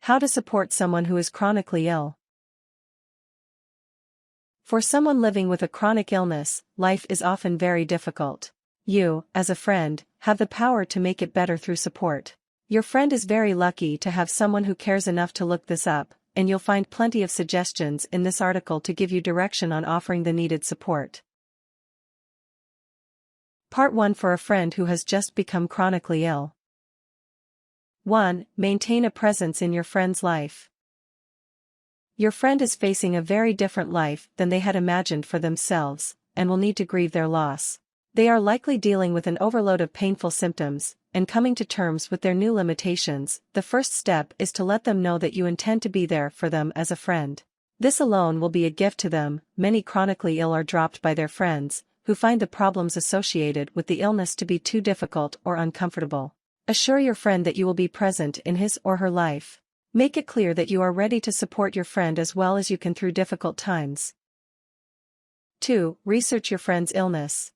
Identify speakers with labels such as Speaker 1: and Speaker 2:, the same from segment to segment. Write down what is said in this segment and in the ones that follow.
Speaker 1: How to support someone who is chronically ill. For someone living with a chronic illness, life is often very difficult. You, as a friend, have the power to make it better through support. Your friend is very lucky to have someone who cares enough to look this up, and you'll find plenty of suggestions in this article to give you direction on offering the needed support. Part 1 for a friend who has just become chronically ill. 1. Maintain a presence in your friend's life. Your friend is facing a very different life than they had imagined for themselves, and will need to grieve their loss. They are likely dealing with an overload of painful symptoms, and coming to terms with their new limitations. The first step is to let them know that you intend to be there for them as a friend. This alone will be a gift to them. Many chronically ill are dropped by their friends, who find the problems associated with the illness to be too difficult or uncomfortable. Assure your friend that you will be present in his or her life. Make it clear that you are ready to support your friend as well as you can through difficult times. 2. Research your friend's illness.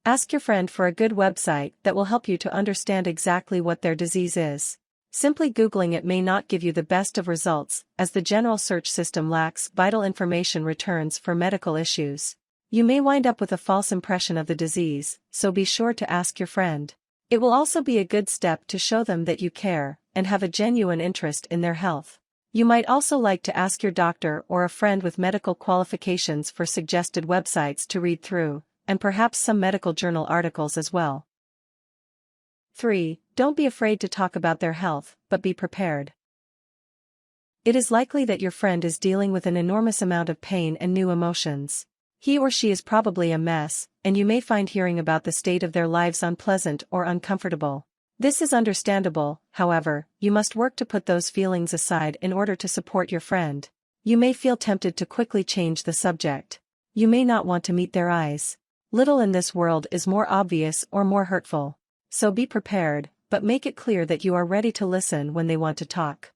Speaker 1: Ask your friend for a good website that will help you to understand exactly what their disease is. Simply Googling it may not give you the best of results, as the general search system lacks vital information returns for medical issues. You may wind up with a false impression of the disease, so be sure to ask your friend. It will also be a good step to show them that you care, and have a genuine interest in their health. You might also like to ask your doctor or a friend with medical qualifications for suggested websites to read through, and perhaps some medical journal articles as well. 3. Don't be afraid to talk about their health, but be prepared. It is likely that your friend is dealing with an enormous amount of pain and new emotions. He or she is probably a mess, and you may find hearing about the state of their lives unpleasant or uncomfortable. This is understandable. However, you must work to put those feelings aside in order to support your friend. You may feel tempted to quickly change the subject. You may not want to meet their eyes. Little in this world is more obvious or more hurtful. So be prepared, but make it clear that you are ready to listen when they want to talk.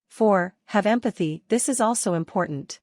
Speaker 1: 4. Have empathy. This is also important.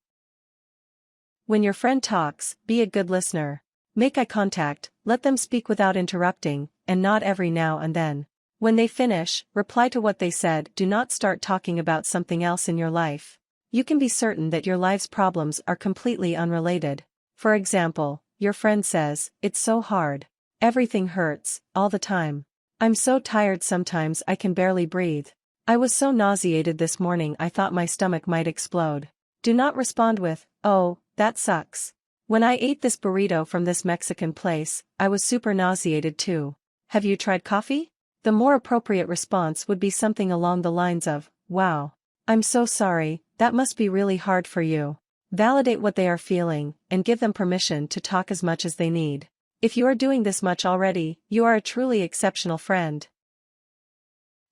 Speaker 1: When your friend talks, be a good listener. Make eye contact, let them speak without interrupting, and nod every now and then. When they finish, reply to what they said. Do not start talking about something else in your life. You can be certain that your life's problems are completely unrelated. For example, your friend says, "It's so hard. Everything hurts, all the time. I'm so tired sometimes I can barely breathe. I was so nauseated this morning I thought my stomach might explode." Do not respond with, "Oh, that sucks. When I ate this burrito from this Mexican place, I was super nauseated too. Have you tried coffee?" The more appropriate response would be something along the lines of, "Wow. I'm so sorry, that must be really hard for you." Validate what they are feeling, and give them permission to talk as much as they need. If you are doing this much already, you are a truly exceptional friend.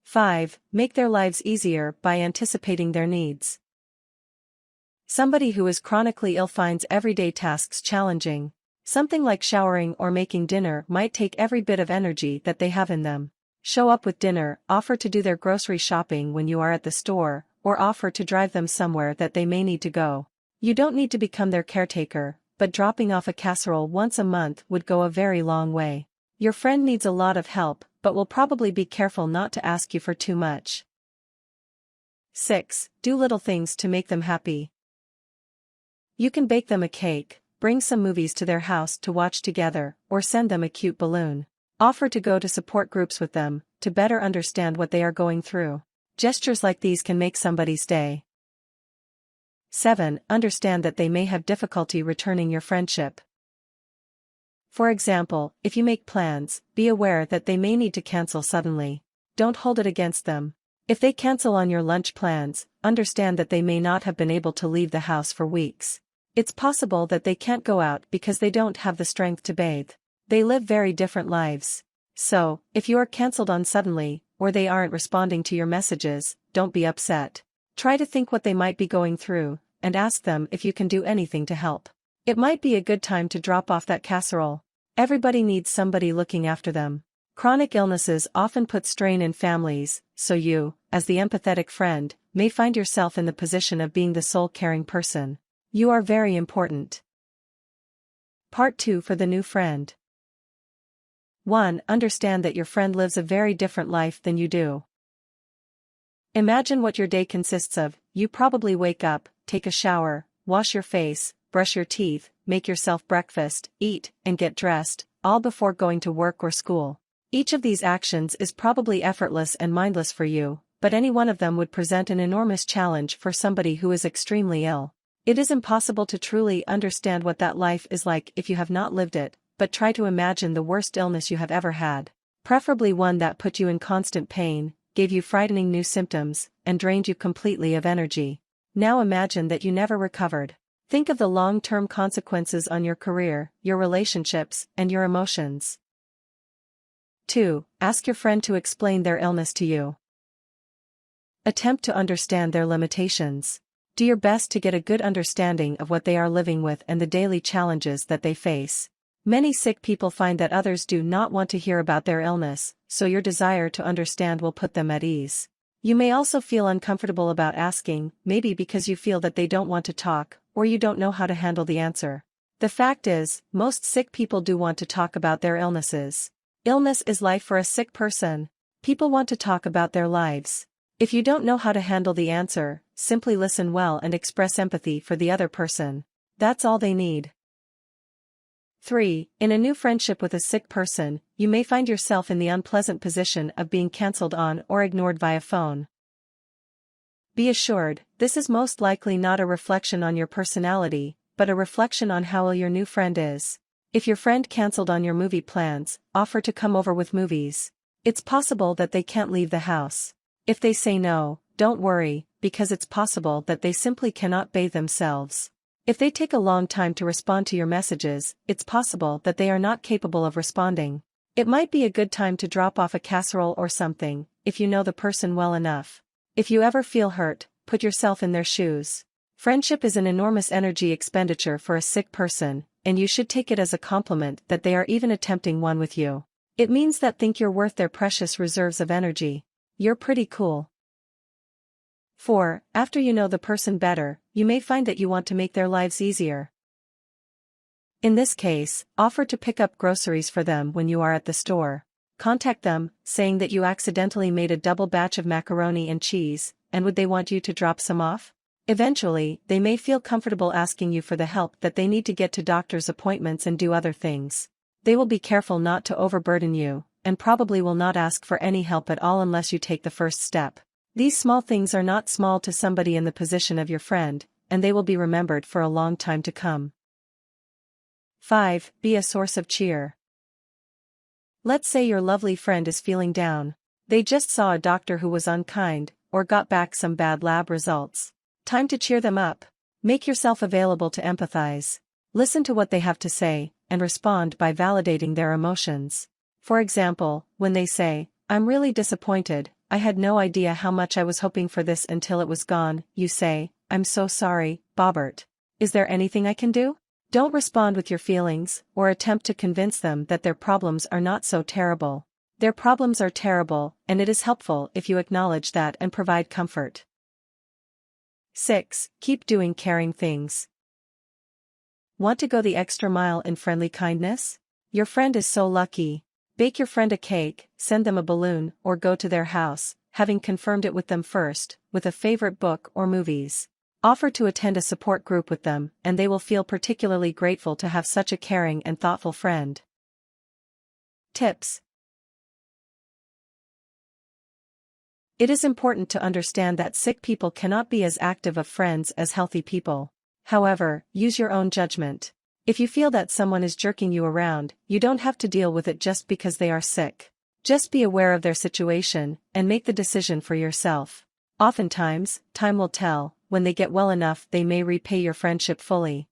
Speaker 1: 5. Make their lives easier by anticipating their needs. Somebody who is chronically ill finds everyday tasks challenging. Something like showering or making dinner might take every bit of energy that they have in them. Show up with dinner, offer to do their grocery shopping when you are at the store, or offer to drive them somewhere that they may need to go. You don't need to become their caretaker, but dropping off a casserole once a month would go a very long way. Your friend needs a lot of help, but will probably be careful not to ask you for too much. 6. Do little things to make them happy. You can bake them a cake, bring some movies to their house to watch together, or send them a cute balloon. Offer to go to support groups with them, to better understand what they are going through. Gestures like these can make somebody's day. 7. Understand that they may have difficulty returning your friendship. For example, if you make plans, be aware that they may need to cancel suddenly. Don't hold it against them. If they cancel on your lunch plans, understand that they may not have been able to leave the house for weeks. It's possible that they can't go out because they don't have the strength to bathe. They live very different lives. So, if you are cancelled on suddenly, or they aren't responding to your messages, don't be upset. Try to think what they might be going through, and ask them if you can do anything to help. It might be a good time to drop off that casserole. Everybody needs somebody looking after them. Chronic illnesses often put strain in families, so you, as the empathetic friend, may find yourself in the position of being the sole caring person. You are very important. Part 2 for the new friend. 1. Understand that your friend lives a very different life than you do. Imagine what your day consists of. You probably wake up, take a shower, wash your face, brush your teeth, make yourself breakfast, eat, and get dressed, all before going to work or school. Each of these actions is probably effortless and mindless for you, but any one of them would present an enormous challenge for somebody who is extremely ill. It is impossible to truly understand what that life is like if you have not lived it, but try to imagine the worst illness you have ever had. Preferably one that put you in constant pain, gave you frightening new symptoms, and drained you completely of energy. Now imagine that you never recovered. Think of the long-term consequences on your career, your relationships, and your emotions. 2. Ask your friend to explain their illness to you. Attempt to understand their limitations. Do your best to get a good understanding of what they are living with and the daily challenges that they face. Many sick people find that others do not want to hear about their illness, so your desire to understand will put them at ease. You may also feel uncomfortable about asking, maybe because you feel that they don't want to talk, or you don't know how to handle the answer. The fact is, most sick people do want to talk about their illnesses. Illness is life for a sick person. People want to talk about their lives. If you don't know how to handle the answer, simply listen well and express empathy for the other person. That's all they need. 3. In a new friendship with a sick person, you may find yourself in the unpleasant position of being cancelled on or ignored via phone. Be assured, this is most likely not a reflection on your personality, but a reflection on how ill your new friend is. If your friend cancelled on your movie plans, offer to come over with movies. It's possible that they can't leave the house. If they say no, don't worry, because it's possible that they simply cannot bathe themselves. If they take a long time to respond to your messages, it's possible that they are not capable of responding. It might be a good time to drop off a casserole or something, if you know the person well enough. If you ever feel hurt, put yourself in their shoes. Friendship is an enormous energy expenditure for a sick person, and you should take it as a compliment that they are even attempting one with you. It means that think you're worth their precious reserves of energy. You're pretty cool. 4. After you know the person better, you may find that you want to make their lives easier. In this case, offer to pick up groceries for them when you are at the store. Contact them, saying that you accidentally made a double batch of macaroni and cheese, and would they want you to drop some off? Eventually, they may feel comfortable asking you for the help that they need to get to doctor's appointments and do other things. They will be careful not to overburden you, and probably will not ask for any help at all unless you take the first step. These small things are not small to somebody in the position of your friend, and they will be remembered for a long time to come. 5. Be a source of cheer. Let's say your lovely friend is feeling down. They just saw a doctor who was unkind, or got back some bad lab results. Time to cheer them up. Make yourself available to empathize. Listen to what they have to say, and respond by validating their emotions. For example, when they say, "I'm really disappointed, I had no idea how much I was hoping for this until it was gone," you say, "I'm so sorry, Bobbert. Is there anything I can do?" Don't respond with your feelings, or attempt to convince them that their problems are not so terrible. Their problems are terrible, and it is helpful if you acknowledge that and provide comfort. 6. Keep doing caring things. Want to go the extra mile in friendly kindness? Your friend is so lucky. Bake your friend a cake, send them a balloon, or go to their house, having confirmed it with them first, with a favorite book or movies. Offer to attend a support group with them, and they will feel particularly grateful to have such a caring and thoughtful friend. Tips. It is important to understand that sick people cannot be as active of friends as healthy people. However, use your own judgment. If you feel that someone is jerking you around, you don't have to deal with it just because they are sick. Just be aware of their situation, and make the decision for yourself. Oftentimes, time will tell, when they get well enough they may repay your friendship fully.